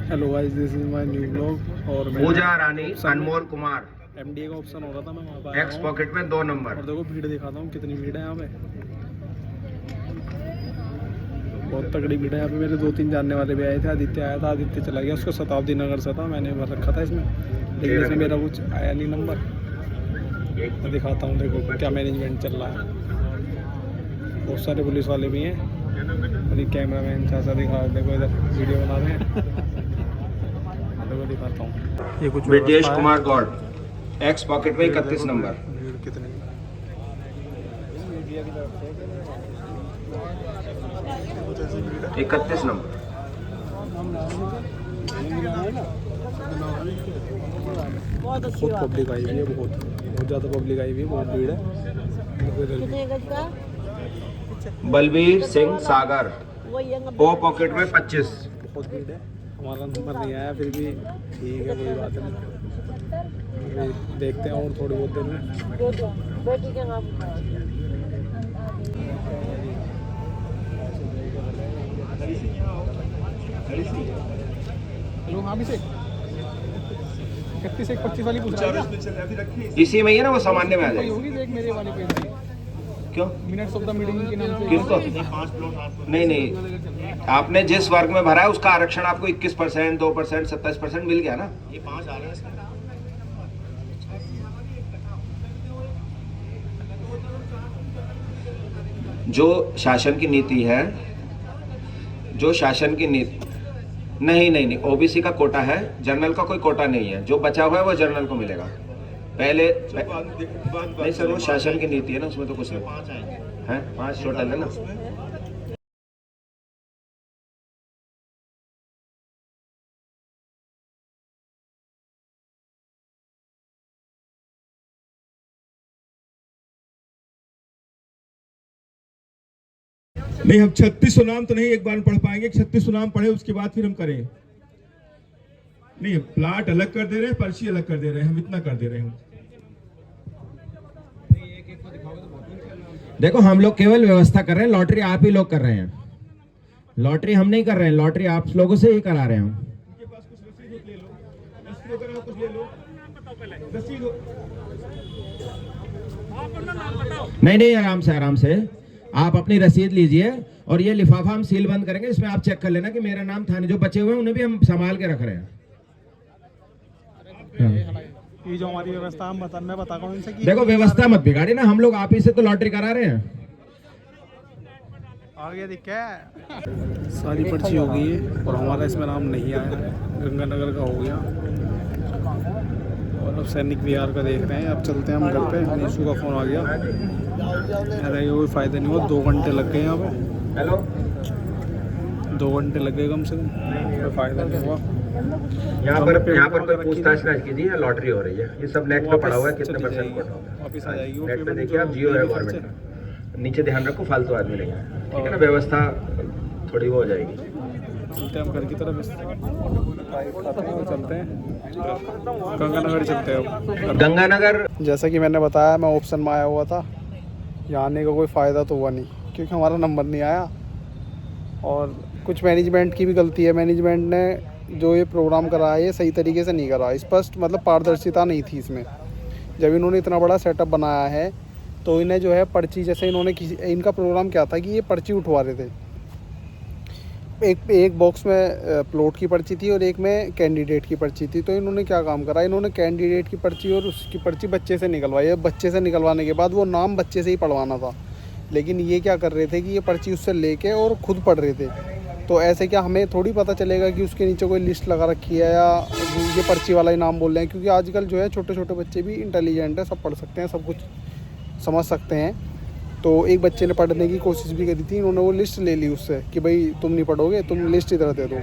Hello guys, this is my new blog. और पूजा रानी अनमोल Kumar MDA का option हो रहा था, मैं वहाँ पर एक्स पॉकेट में 2 नंबर। और देखो भीड़ दिखाता हूँ कितनी भीड़ है यहाँ पे। बहुत तगड़ी भीड़ है यहाँ पे। मेरे 2-3 जानने वाले भी आए थे। आदित्य आया था, आदित्य चला गया, उसको शताब्दी नगर से था, मैंने भर रखा था इसमें, लेकिन इसमें मेरा कुछ आया नहीं नंबर। मैं दिखाता हूँ, देखो क्या मैनेजमेंट चल रहा है। बहुत सारे पुलिस वाले भी हैं और एक कैमरा मैन ऐसा दिखा, देखो इधर वीडियो बना रहे हैं। देखो दिखाता हूँ, ये कुछ ब्रिजेश कुमार गौड़ एक्स पॉकेट में 31 नंबर। भीड़ कितनी 31 नंबर। बहुत पब्लिक आई हुई है, बहुत ज़्यादा पब्लिक आई हुई है, बहुत भीड़ है। बलबीर सिंह सागर ओ पॉकेट में 25। बहुत भीड़ है, हमारा नंबर नहीं आया, फिर भी ठीक है, कोई बात नहीं। देखते हैं और थोड़ी बहुत देर में। हेलो, हाँ भी से 31 25 वाली पूछ रहा है। इसी में ही है ना, वो सामान्य में आ जाएगी। होगी देख मेरे वाले पे क्यों? मिनट्स ऑफ द मीटिंग के नाम से। किसको? नहीं, आपने जिस वर्ग में भरा है उसका आरक्षण आपको 21%, 2%, 27% मिल गया ना। ये 5 आ रहे हैं। जो शासन की नीति है, जो शासन की नीति नहीं, ओबीसी का कोटा है, जनरल का कोई कोटा नहीं है। जो बचा हुआ है वो जनरल को मिलेगा। पहले नहीं सर, वो शासन की नीति है ना, उसमें तो कुछ नहीं है। 5 टोटल है ना। नहीं, हम 36 नाम तो नहीं एक बार पढ़ पाएंगे। 36 नाम पढ़े उसके बाद फिर हम करें। नहीं, प्लाट अलग कर दे रहे हैं, पर्ची अलग कर दे रहे हैं, हम इतना कर दे रहे हैं। देखो, हम लोग केवल व्यवस्था कर रहे हैं, लॉटरी आप ही लोग कर रहे हैं। लॉटरी हम नहीं कर रहे हैं, लॉटरी आप लोगों से ही करा रहे हैं। नहीं, आराम से आप अपनी रसीद लीजिए और ये लिफाफा हम सील बंद करेंगे, इसमें आप चेक कर लेना कि मेरा नाम था नहीं। जो बचे हुए हैं उन्हें भी हम संभाल के रख रहे हैं। ये जो हमारी व्यवस्था मैं बता रहा हूँ इनसे कि देखो, व्यवस्था मत बिगाड़िए ना, हम लोग आप ही से तो लॉटरी करा रहे हैं। आगे दिख क्या सारी पर्ची हो गई है और हमारा इसमें नाम नहीं आया है। गंगानगर का हो गया और अब सैनिक विहार का देख रहे हैं। अब चलते हैं हम घर पे। निशु का फ़ोन आ गया। अरे कोई फ़ायदा नहीं हुआ, 2 घंटे लग गए यहाँ पे। हेलो, 2 घंटे लग गए कम से कम, कोई फ़ायदा नहीं हुआ। यहाँ पर कोई पूछताछ ना कीजिए, लॉटरी हो रही है। ये सब नेट पे पड़ा हुआ है, कितने परसेंट कोटा होगा वापस आ जाएगी वो। नेट पे देखिए आप, जियो है गवर्नमेंट का। नीचे ध्यान रखो, फालतू आदमी नहीं है, ठीक है ना। व्यवस्था थोड़ी वो हो जाएगी। चलते हैं हम घर की तरफ, चलते हैं गंगानगर, चलते हैं अब गंगानगर। जैसा कि मैंने बताया, मैं ऑप्शन में आया हुआ था। यहाँ आने का कोई फ़ायदा तो हुआ नहीं, क्योंकि हमारा नंबर नहीं आया। और कुछ मैनेजमेंट की भी गलती है। मैनेजमेंट ने जो ये प्रोग्राम करा है, ये सही तरीके से नहीं करा। स्पष्ट मतलब पारदर्शिता नहीं थी इसमें। जब इन्होंने इतना बड़ा सेटअप बनाया है तो इन्हें जो है पर्ची, जैसे इन्होंने इनका प्रोग्राम क्या था कि ये पर्ची उठवा रहे थे। एक बॉक्स में प्लॉट की पर्ची थी और एक में कैंडिडेट की पर्ची थी। तो इन्होंने क्या काम करा, इन्होंने कैंडिडेट की पर्ची और उसकी पर्ची बच्चे से निकलवाई। बच्चे से निकलवाने के बाद वो नाम बच्चे से ही पढ़वाना था, लेकिन ये क्या कर रहे थे कि ये पर्ची उससे लेके और ख़ुद पढ़ रहे थे। तो ऐसे क्या हमें थोड़ी पता चलेगा कि उसके नीचे कोई लिस्ट लगा रखी है या ये पर्ची वाला ही नाम बोल रहे हैं। क्योंकि आजकल जो है छोटे छोटे बच्चे भी इंटेलिजेंट है, सब पढ़ सकते हैं, सब कुछ समझ सकते हैं। तो एक बच्चे ने पढ़ने की कोशिश भी करी थी, इन्होंने वो लिस्ट ले ली उससे कि भाई तुम नहीं पढ़ोगे, तुम लिस्ट इधर दे दो।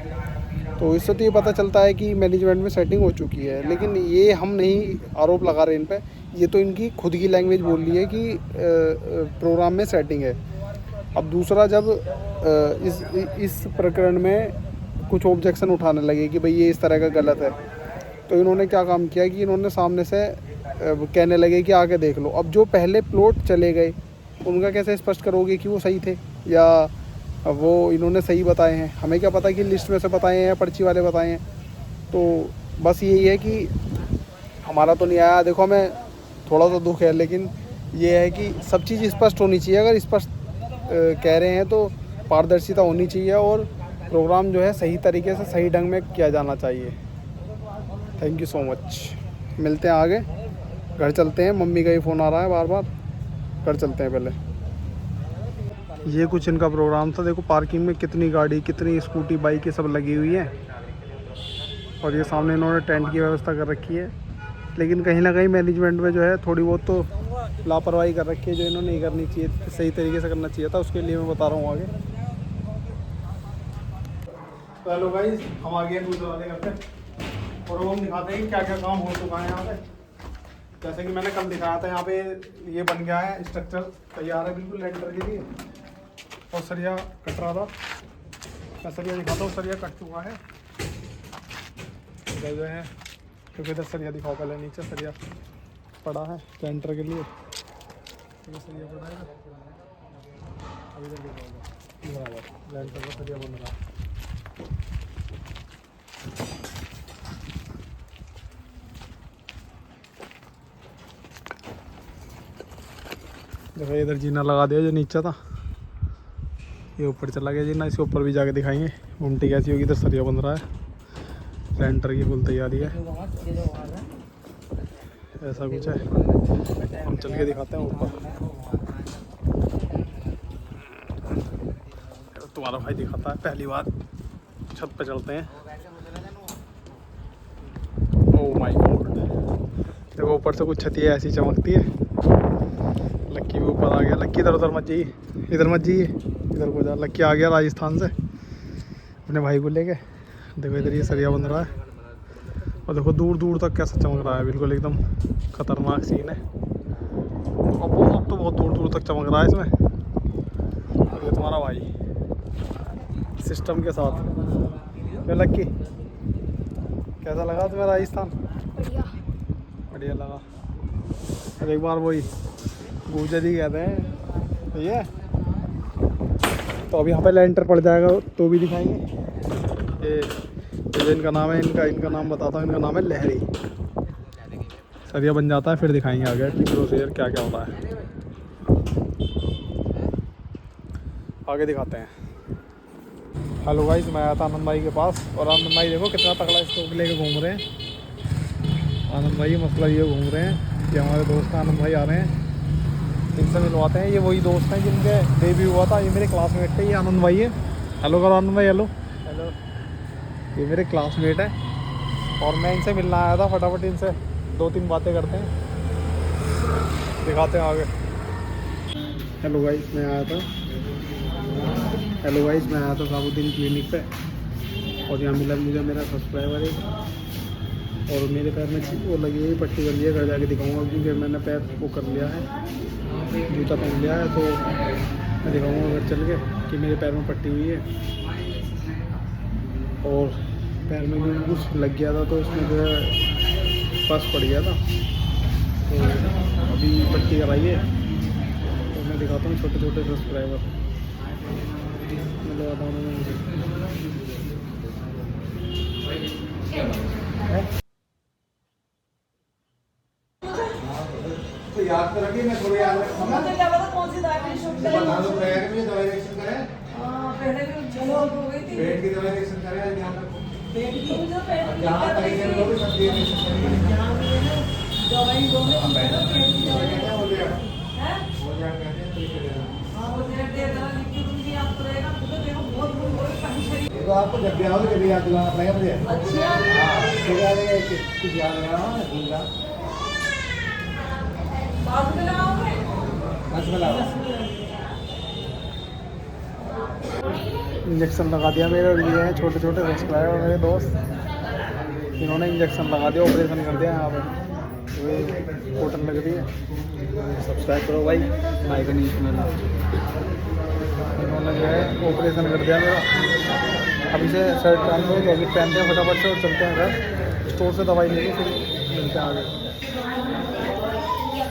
तो इससे तो ये पता चलता है कि मैनेजमेंट में सेटिंग हो चुकी है। लेकिन ये हम नहीं आरोप लगा रहे इन पे, ये तो इनकी खुद की लैंग्वेज बोल रही है कि प्रोग्राम में सेटिंग है। अब दूसरा, जब इस प्रकरण में कुछ ऑब्जेक्शन उठाने लगे कि भाई ये इस तरह का गलत है, तो इन्होंने क्या काम किया कि इन्होंने सामने से कहने लगे कि आके देख लो। अब जो पहले प्लॉट चले गए उनका कैसे स्पष्ट करोगे कि वो सही थे या अब वो इन्होंने सही बताए हैं, हमें क्या पता कि लिस्ट में से बताए हैं या पर्ची वाले बताए हैं। तो बस यही है कि हमारा तो नहीं आया, देखो हमें थोड़ा सा दुख है, लेकिन ये है कि सब चीज़ स्पष्ट होनी चाहिए। अगर स्पष्ट कह रहे हैं तो पारदर्शिता होनी चाहिए और प्रोग्राम जो है सही तरीके से सही ढंग में किया जाना चाहिए। Thank you so much. मिलते हैं आगे, घर चलते हैं, मम्मी का ही फ़ोन आ रहा है बार बार, घर चलते हैं पहले। ये कुछ इनका प्रोग्राम था। देखो पार्किंग में कितनी गाड़ी, कितनी स्कूटी, बाइक ये सब लगी हुई है और ये सामने इन्होंने टेंट की व्यवस्था कर रखी है। लेकिन कहीं ना कहीं मैनेजमेंट में जो है थोड़ी बहुत तो लापरवाही कर रखी है, जो इन्होंने नहीं करनी चाहिए, सही तरीके से करना चाहिए था। उसके लिए मैं बता रहा हूँ आगे। तो हेलो गाइस, हम आ गए दूसरे वाले घर पे और हम दिखाते हैं कि क्या क्या काम हो चुका है यहाँ पे। जैसे कि मैंने कल दिखाया था, यहाँ पे ये बन गया है, स्ट्रक्चर तैयार है बिल्कुल लेंटर के लिए और सरिया कट रहा था। मैं सरिया दिखाता हूँ, सरिया कट चुका है इधर जो है, क्योंकि इधर सरिया दिखाओ पहले, नीचे सरिया पड़ा है लेंटर के लिए, ये सरिया पड़ा है अभी इधर दिखाओगे बराबर लेंटर का सरिया बन रहा है। देखो इधर जीना लगा दिया जो नीचे था, ये ऊपर चला गया जीना, इसके ऊपर भी जाके दिखाएंगे घूमटी कैसी होगी। इधर सरिया बन रहा है, लेंटर की फुल तैयारी है, ऐसा कुछ है। हम चल के दिखाते हैं ऊपर, तुम्हारा भाई दिखाता है पहली बार, छत पे चलते हैं। ओह माय गॉड, देखो ऊपर से कुछ छतियाँ ऐसी चमकती है। लक्की भी ऊपर आ गया, लक्की इधर उधर मत जाइए, इधर मत जाइए, इधर को जा। लक्की आ गया राजस्थान से अपने भाई को लेके। देखो इधर ये सरिया बन रहा है और देखो दूर दूर तक कैसा चमक रहा है, बिल्कुल एकदम खतरनाक सीन है। अब तो बहुत दूर दूर तक चमक रहा है इसमें। और ये तुम्हारा भाई सिस्टम के साथ। क्या लक्की, कैसा लगा तुम्हें राजस्थान? बढ़िया लगा। और एक बार वही गुजर ही कहते हैं भैया, तो अब यहाँ पे लेंटर पड़ जाएगा तो भी दिखाएंगे। ये इनका नाम है, इनका नाम बताता हूँ, इनका नाम है लहरी। सरिया बन जाता है फिर दिखाएंगे आगे कि प्रोसीजर क्या क्या होता है, आगे दिखाते हैं। हेलो गाइस, मैं आया था आनंद भाई के पास और आनंद भाई देखो कितना तगड़ा स्टॉक लेके घूम रहे हैं। आनंद भाई मसला ये घूम रहे हैं कि हमारे दोस्त आनंद भाई आ रहे हैं, इनसे मिलवाते हैं। ये वही दोस्त हैं जिनके डेब्यू हुआ था, ये मेरे क्लासमेट थे, ये आनंद भाई है। हेलो करो आनंद भाई, हेलो हेलो। ये मेरे क्लासमेट है और मैं इनसे मिलना आया था, फटाफट इनसे 2-3 बातें करते हैं, दिखाते हैं आगे। हेलो गाइस, मैं आया था साबुद्दीन क्लिनिक पे और यहाँ मिला मुझे मेरा सब्सक्राइबर एक, और मेरे पैर में वो लगी हुई पट्टी कर ली है, घर जाके दिखाऊंगा क्योंकि मैंने पैर वो कर लिया है, जूता पहन लिया है, तो मैं दिखाऊंगा घर चल के कि मेरे पैर में पट्टी हुई है और पैर में भी कुछ लग गया था, तो उसमें जो है फंस पड़ गया था, तो अभी पट्टी कराई है। तो मैं दिखाता हूँ छोटे छोटे सब्सक्राइबर, मैं लगाता हूँ तो याद तो रखिए, मैं थोड़ी याद रखूँगा। मुझे क्या पता कौन सी दवाई बता दो प्रयाग में दवाई रिएक्शन करें, पहले भी चलो हो गई थी। पेट की दवाई रिएक्शन करें, आज ध्यान रखो। पेट की मुझे पेट की जहाँ तरीके से लोग सब रिएक्शन करेंगे, दवाई दो में हम बैठे पेट की दवाई हैं, हो जाएगा है। हो जाएगा, कहते हैं तरीके देना। हाँ वो दे देना, लिखी तुम भी याद करेगा, मुझे देखो बहुत बहुत कहीं शरीर। ये तो आपको जब भी आओगे जब याद दिलाना पड़ेगा मुझे। अच्छा फिर आगे कुछ याद लगा रहा हूँ ना, भूल जा बाद में लगाओगे। बस मिला। इंजेक्शन लगा दिया मेरे, और ये हैं छोटे छोटे सब्सक्राइबर मेरे दोस्त, इन्होंने इंजेक्शन लगा दिया, ऑपरेशन कर दिया यहाँ पे, ये कॉटन लग रही है। सब्सक्राइब करो भाई, भाई का न्यूज़ मिला। इन्होंने जो है ऑपरेशन कर दिया मेरा, अभी से शर्ट पहन लो, जैकेट पहनते हैं फटाफट से और चलते हैं घर, स्टोर से दवाई लेके फिर मिलते हैं आगे।